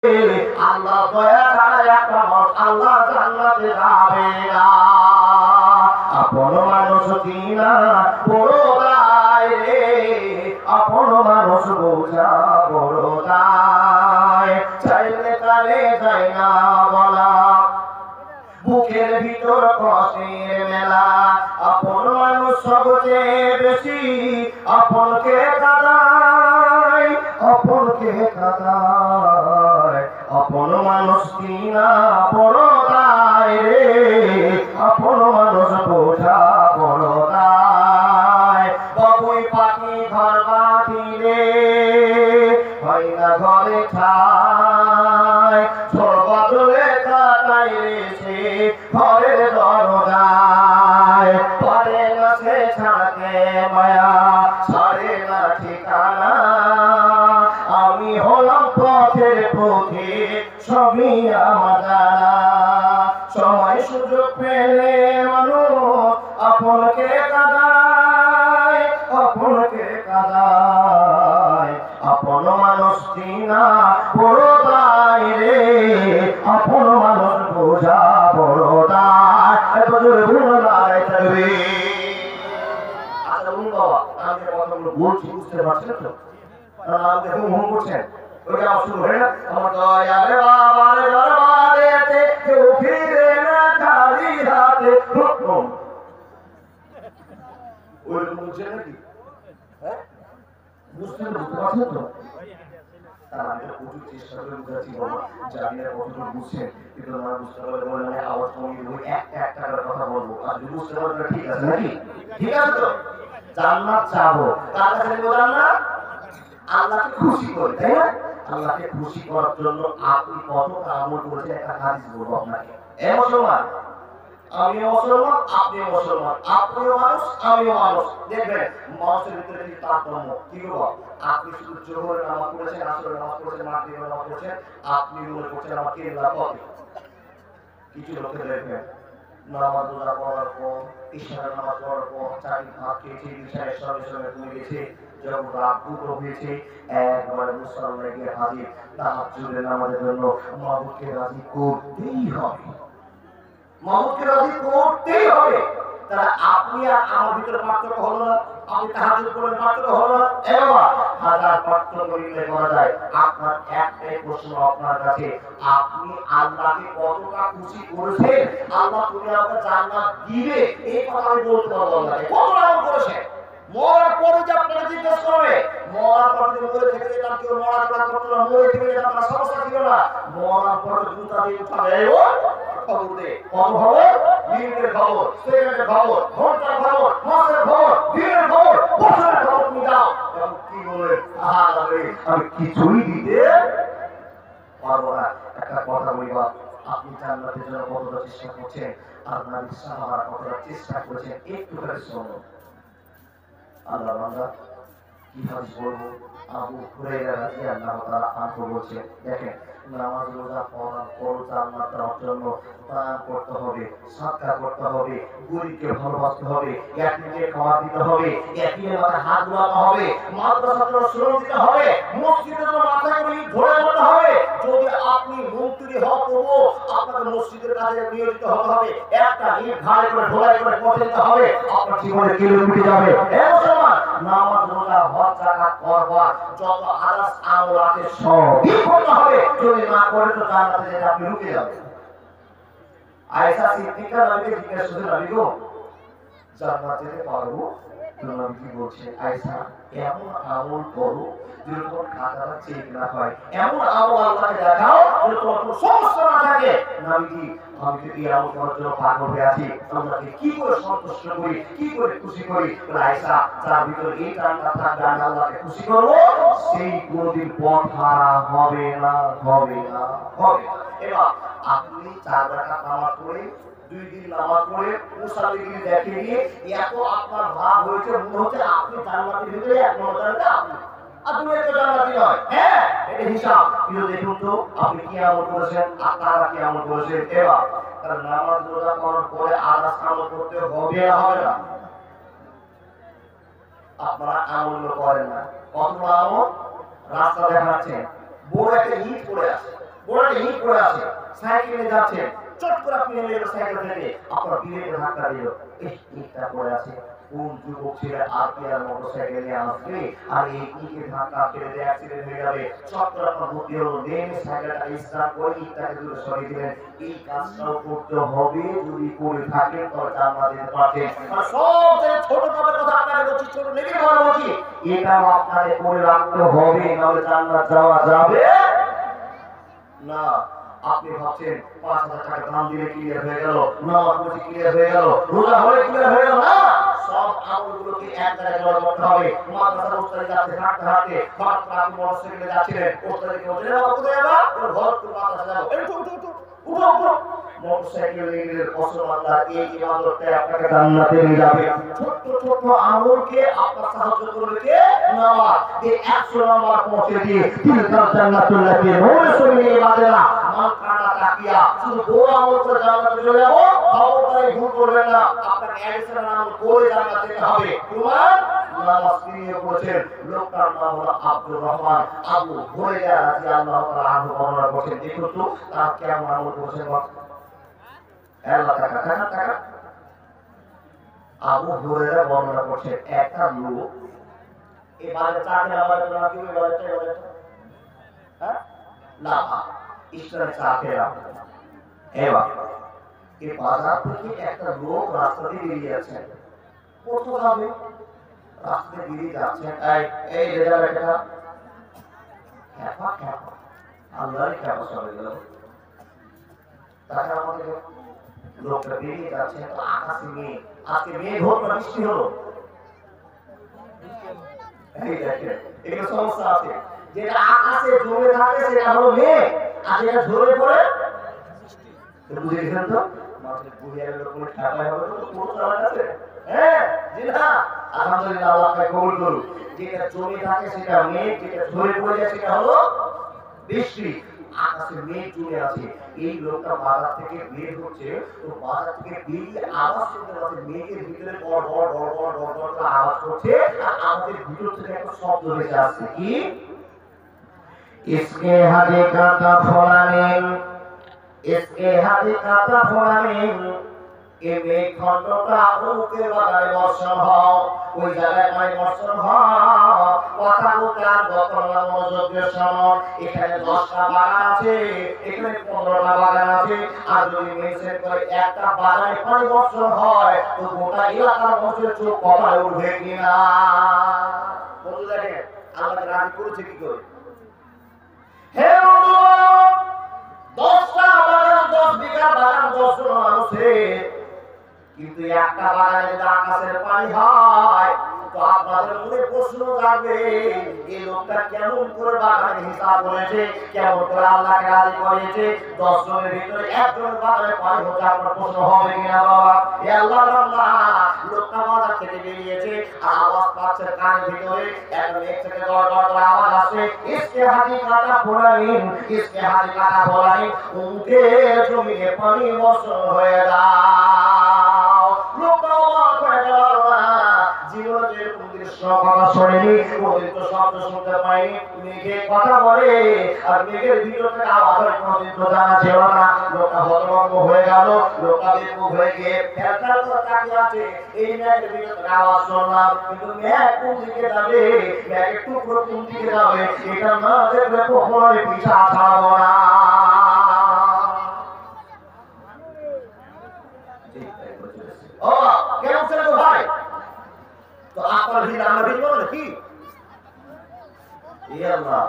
আল্লাহ দয়া ছাড়া একটা আল্লাহ জান্নাতে যাবে না। আপন মানুষ কিনা বড় দায় রে, আপন মানুষ বোঝা বড় দায়। চাইলে তারে যায় না বলা, বুকের ভিতর কষ্টের মেলা। আপন মানুষ সবচেয়ে বেশি আপনকে কাঁদায়, আপনকে কাঁদায়। আপন মানুষ কিনা বড় দায় রে, আপন মানুষ বোঝা বড় দায়। বাবুই পাখি ঘর বাঁধিলে হয় না ঘরে ঠাই, ঝড় বাদলে কাটাইলে সে ঘরের দরজায়। পারে না সে ছাড়তে মায়া, ছাড়ে না ঠিকানা। আমি হলাম পথের পথিক, সবই আমার জানা। সময় সুযোগ পেলে মানুষ আপনকে কাঁদায়, আপনকে কাঁদায়। আপন মানুষ কিনা বড় দায় রে, আপন মানুষ বোঝা বড় দায়। এত জোরে বলো দায় থাকবে। আচ্ছা বলুন বাবা, আমি যে কথাগুলো বলছি বুঝতে পারছেন তো? আমাকে হুম করছেন, ওইটা আমার শুরু হয় না? আমার দয়ালে বাবার দরবারেতে কেউ ফিরে না খালি হাতে। ওইরকম বলছেন নাকি? হ্যাঁ বুঝতে পারছেন তো? তার আমি প্রচুর চেষ্টা করে বুঝাচ্ছি বাবা, জানি না কতটুকু বুঝছেন, কিন্তু না বুঝতে পারলে বলে আমি আওয়াজ কমিয়ে দেবো, একটা কথা বলবো। আর যদি বুঝতে পারলে ঠিক আছে নাকি? ঠিক আছে তো? জান্নাত চাবো, কার কাছে নেবো জান্নাত? আল্লাহকে খুশি করি, তাই না? আল্লাহকে খুশি করার জন্য আপনি কতটা আমল করেছেন একটা হাদিস বলবো আপনাকে। এ মুসলমান, আমিও মুসলমান, আপনিও মুসলমান, আপনিও মানুষ, আমিও মানুষ। দেখবেন মানুষের ভিতরে কি তারতম্য। কি বলবো? আপনি শুধু জোহরের নামাজ পড়েছেন, আসরের নামাজ পড়েছেন, মাগরিবের নামাজ পড়েছেন, আপনি মনে করছেন আমার কেল্লা পথে। কিছু লোকে দেখবেন নামাজ রোজা পড়ার পর, ইশার নামাজ পড়ার পর, চারি ভাত খেয়েছে, ইশারের সঙ্গে সঙ্গে ঘুমিয়ে গেছে, যখন রাত দুটো হয়েছে একবারে মুসলমানে গিয়ে হাজির তাহাজ্জুদের নামাজের জন্য। মাহবুবকে রাজি করতেই হবে, মাহবুবকে রাজি করতেই হবে। তাহলে আপনি আর আমার ভিতরে পার্থক্য হলো না? আপনি তাহাজ্জুদ করেন, পার্থক্য হলো না? এবার হাজার পার্থক্য মিলে করা যায়। আপনার একটাই প্রশ্ন আপনার কাছে, আপনি আল্লাহকে কতটা খুশি করেছেন? আল্লাহ তুমি আমাকে জান্নাত দিবে, এই কথা আমি বলতে পারবো না। কতটা আমল করেছেন? মরার পরে যে আপনাকে জিজ্ঞেস করবে, মরার পরে যদি মরে থেকে যেতাম, কেউ মরার পর করতো না, মরে থেকে যেতাম, তার সমস্যা ছিল না। মরার পরে জুতা দিয়ে উঠাবে, খবর দে। কত খবর? মিনিটের খবর, সেকেন্ডের খবর, ঘন্টার খবর, মাসের খবর, দিনের খবর, বছরের খবর তুমি দাও। কি বলে আমি কিছুই দিতে পারবো না। একটা কথা বলবা, আপনি জান্নাতের জন্য কতটা চেষ্টা করছেন আর নবী সাহাবারা কতটা চেষ্টা করেছেন, একটু করে শুনুন। আল্লাহ বান্দা কি হাদিস বলবো? আবু হুরায়রা রাদিয়াল্লাহু তাআলা আনহু বলেছেন, দেখেন নামাজ রোজা পড়ার পর জান্নাতের জন্য দান করতে হবে, সাদকা করতে হবে, গরীবকে ভালোবাসতে হবে, ইয়াতীমকে খাবার দিতে হবে, ইয়াতীমের মাথায় হাত ধোয়াতে হবে, মাদ্রাসাতে শ্রম দিতে হবে, মসজিদের মাথায় করে ধরে বলতে হবে। যদি আপনি মন্ত্রী হন তবুও আপনাকে মসজিদের কাজে নিয়োজিত হতে হবে, একটা ইট ঘাড়ে করে ঢোলাই করে পৌঁছে দিতে হবে, আপনার জীবনে কিলোমিটার যাবে। হে মুসলমান, নামাজ রোজা হজ যাকাত করবা, যত আদার্স আমল আছে সবই করতে হবে। যদি না করে তো জান্নাতে যেতে আপনি রুকে যাবেন। আয়েশা সিদ্দিকা নবীকে জিজ্ঞাসা করলেন, নবী গো জান্নাতে যেতে পারবো? তো নবী কি বলছেন, আয়েশা এমন আমল করো যেন তোমার খাতাটা চেক না হয়, এমন আমল আল্লাহকে দেখাও যেন তোমার কোনো সমস্যা না থাকে। নবী আমি তো এই আমল করার জন্য পাগল হয়ে আছি, আল্লাহকে কি করে সন্তুষ্ট করি, কি করে খুশি করি? আয়েশা যার ভিতরে এই টানটা থাকবে আমি আল্লাহকে খুশি করবো, সেই কোনদিন পথ হারা হবে না, হবে না, হবে না। এবার আপনি 4 রাকাত নামাজ পড়ে, 2 দিন নামাজ পড়ে, মুসাল্লিগিরি দেখে নিয়ে এত আপনার ভাব হয়েছে, মনে হচ্ছে আপনি জান্নাতের ভিতরে এক নম্বরে আপনি, আর তুমি তো জান্নাতি নয়। হ্যাঁ, এটা হিসাব। কিন্তু দেখুন তো আপনি কি আমল করেছেন, আপনারা কি আমল করেছেন? এবার তার নামাজ রোজা করার পরে আদার্স আমল করতে হবে না, হবে না? আপনারা আমল করেন না। কত আমল? রাস্তা দেখাচ্ছেন, বড় একটা ইট পড়ে আছে, পড়ে আছে, সাইকেলে যাচ্ছেন, চট করে আপনি নেমে গেল সাইকেল থেকে, আপনার বিবেকে ধাক্কা দিল, ইটটা পড়ে আছে, কোন যুবক ছেলে আর কি আর মোটরসাইকেল নিয়ে আসবে আর এই ইটের ধাক্কা খেলে দিয়ে অ্যাক্সিডেন্ট হয়ে যাবে। চট করে আপনার বুদ্ধি হলো, নেমে সাইকেলটা স্টার্ট করে ইটটাকে দূরে সরিয়ে দিলেন। এই কাজটাও করতে হবে, যদি করে থাকেন তবে জান্নাত যেতে পারছেন। আর সবচেয়ে ছোট পাপের কথা আপনাকে বলছি, ছোট নেকি কথা বলছি, এটাও আপনাকে করে রাখতে হবে, নাহলে জান্নাত যাওয়া যাবে না। আপনি ভাবছেন ৫,০০০ টাকা দাম দিলে ক্লিয়ার হয়ে গেল, নামাজ পড়ে ক্লিয়ার হয়ে গেল, রোজা হলে ক্লিয়ার হয়ে গেল না। সব আমলগুলোকে এক জায়গায় জড়ো করতে হবে। মাদ্রাসার ওস্তাদে যাচ্ছে হাঁটতে হাঁটতে, হঠাৎ করে আপনি মোটরসাইকেলে যাচ্ছিলেন, ওস্তাদকে বলছেন বাবা কোথায় যাবা, ঘর থেকে মাদ্রাসা যাবো, উঠো উঠো উঠো উঠো উঠো, মোটরসাইকেলে নিয়ে কসম আল্লাহ, এই ইবাদতটা আপনাকে জান্নাতে নিয়ে যাবে। ছোট ছোট আমলকে আপনার সাহায্য করবে কে? নামাজ। এই 100 নাম্বার পৌঁছে দিয়ে তিলকাল জান্নাতুল লাকি নূর সবিলে ইবাদাল্লাহ মান কানা তাকিয়া, শুধু দোয়া আমল করে জান্নাতে চলে যাব, খবরদারি ভুল করবেন না, আপনাকে এডিশনাল আমল করে জান্নাতে যেতে হবে। প্রমাণ নামাজ নিয়ে পড়ছেন, লোকটার নাম হলো আব্দুর রহমান আবু হুরায়রা রাদিয়াল্লাহু তাআলা আনহু বর্ণনা করছেন। দেখুন তো তার কেমন আমল করছেন। আল্লাহ টাকা টাকা টাকা আবু হুরায়রা বর্ণনা করছেন, একটা লোক এবারে চাকরি আমাদের না কি বলতে হ্যাঁ না ঈশ্বরের চাকরি রাখতে এবার এই বাজার থেকে একটা লোক রাস্তা দিয়ে বেরিয়ে যাচ্ছে, কোথাও যাবে, রাস্তায় বেরিয়ে যাচ্ছে, এই রেজা বেটা খ্যাপা খ্যাপা আল্লাহর খ্যাপা চলে গেল। তাকে আমাদের লোকটা বেরিয়ে যাচ্ছে, তো আকাশে মেঘ, আজকে মেঘ হোক না বৃষ্টি হলো, এই দেখেন এখানে সমস্যা আছে, যেটা আকাশে জমে থাকে সেটা হলো মেঘ, আর যেটা ঝরে পড়ে বুঝে গেছেন তো, মাছের বুড়িয়ার লোক কোনো ঠাপায় হবে তো পুরো চালা আছে। হ্যাঁ জি না, আলহামদুলিল্লাহ আল্লাহ পাক কবুল করুন। যেটা জমে থাকে সেটা মেঘ, যেটা ঝরে পড়ে যায় সেটা হলো বৃষ্টি। আকাশে মেঘ জমে আছে, এই লোকটা বাজার থেকে বের হচ্ছে, তো বাজার থেকে বেরিয়ে আওয়াজ শুনতে পাচ্ছে, মেঘের ভিতরে গড় গড় গড় গড় গড় গড় করে আওয়াজ করছে, আর আমাদের ভিতর থেকে একটা শব্দ ভেসে আসছে, কি ইসকে হাদিকাতা ফুলানিন, ইসকে হাদিকাতা ফুলানিন, এই মেঘ খণ্ডটা উকে বাগানে বর্ষণ হয়, ওই জায়গায় পানি বর্ষণ হয়, কথা উত্তর বর্তমান মনোযোগ দিয়ে শুনুন। এখানে 10টা বাগান আছে, এখানে 15টা বাগান আছে, আর যদি মেনশন করে একটা বাগানে পানি বর্ষণ হয়, তো গোটা এলাকার মানুষের চোখ কপালে উঠবে কিনা। বন্ধু দেখেন আল্লাহ রাজি করেছে কি করে। হে বন্ধু, 10টা বাগান, 10 বিঘা বাগান, 10 জন মানুষের, কিন্তু একটা বাগানে যদি আকাশের পানি হয়, তো আপনাদের মনে প্রশ্ন জাগবে, এই লোকটা কেমন করে বাগানে হিসাব করেছে, কেমন করে আল্লাহকে রাজি করেছে, 10 জনের ভিতরে একজনের বাগানে পানি হচ্ছে, আপনার প্রশ্ন হবে কিনা বাবা। এ আল্লাহর বান্দা, লোকটা বাজার থেকে বেরিয়েছে, আর আওয়াজ পাচ্ছে কানের ভিতরে, একটা মেঘ থেকে গড় গড় করে আওয়াজ আসছে, ইসকে হাদিকাতা ফুলানিন, ইসকে হাদিকাতা ফুলানিন, উনকে জমিনে পানি বর্ষণ হয়ে যায়। লোকটা অবাক হয়ে গেল, জীবনে এরকম দৃশ্য কথা শোনেনি, কোনদিন তো শব্দ শুনতে পাইনি, মেঘে কথা বলে আর মেঘের ভিতর থেকে আওয়াজ হয়, কোনদিন তো জানা ছিল না। লোকটা হতভম্ব হয়ে গেল, লোকটা বেকুব হয়ে গিয়ে ফেলফেল করে তাকিয়ে আছে, এই মেঘের ভিতর থেকে আওয়াজ শুনলাম, কিন্তু মেঘ কোন দিকে যাবে, মেঘের টুকরো কোন দিকে যাবে, এটা না দেখলে কখনোই পিছা ছাড়বো না। ও কেমন ছিল তো ভাই, তো আপনার ভিড় আমরা ভিড় বলো নাকি, এই আল্লাহ